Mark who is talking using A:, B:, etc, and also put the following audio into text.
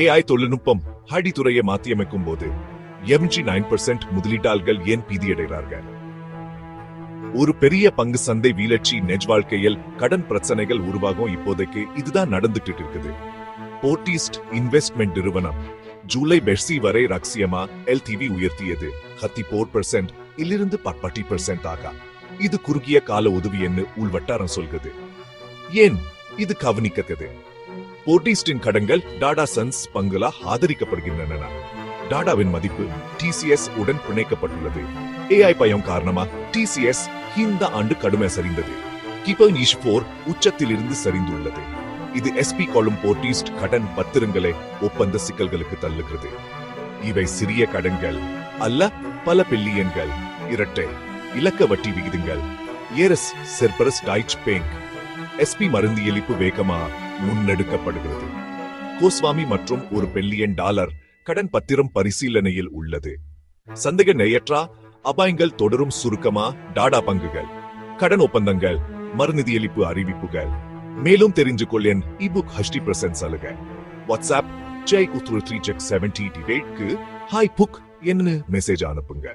A: AI தொழில்நுட்பம் துறையை மாற்றியமைக்கும் போது 79% முதலீட்டாளர்கள் ஏன் பீதியடைகிறார்கள்? ஒரு பெரிய பங்கு சந்தை வீழ்ச்சி நெஜ் வாழ்க்கையில் கடன் பிரச்சனைகள் உருவாகும். இப்போதைக்கு இதுதான் நடந்துட்டு இருக்குது. போர்டிஸ்ட் இன்வெஸ்ட்மெண்ட் நிறுவனம் ஜூலை பெர்சி வரை ரகசியமா LTV உயர்த்தியது 34% இலிருந்து 40% ஆக. இது குறுகிய கால உதவி என்று உள்வட்டாரம் சொல்கிறது. ஏன் இது கவனிக்கத்தது? போர்டிஸ்டின் கடன்கள் டாடா சன்ஸ் பங்குலா ஆதரிக்கப்படுகின்றன. டாடாவின் மதிப்பு TCS உடன் பிணைக்கப்பட்டுள்ளது. AI பயம் காரணமா TCS இந்த ஆண்டு கடுமை சரிந்தது. கிபன் ஈஷ்4 உச்சத்திலிருந்து சரிந்துள்ளது. இது SP கொள்ளும் போர்டிஸ்ட் கடன் பத்திரங்களை ஒப்பந்த சிக்கல்களுக்கு தள்ளுகிறது. இவை சிறிய கடன்கள் அல்ல, பல பில்லியன்கள், இரட்டை இலக்க வட்டி விகிதங்கள். ஏரஸ் செர்பரஸ் டைச் பேங்க் SP மருந்தியலிப்பு வேகமா முன்னெடுக்கப்படுகிறது. கோஸ்வாமி மற்றும் $1 பில்லியன் கடன் பத்திரம் பரிசீலனையில் உள்ளது. சந்தேக நேயற்றா அபாயங்கள் தொடரும். சுருக்கமா டாடா பங்குகள், கடன் ஒப்பந்தங்கள், மறுநிதியளிப்பு அறிவிப்புகள். மேலும் தெரிஞ்சு கொள்ளேன் இபுக் 80% சலுகை. வாட்ஸ்அப் J3 3 70 ஹாய் புக் என்ன மெசேஜ் அனுப்புங்க.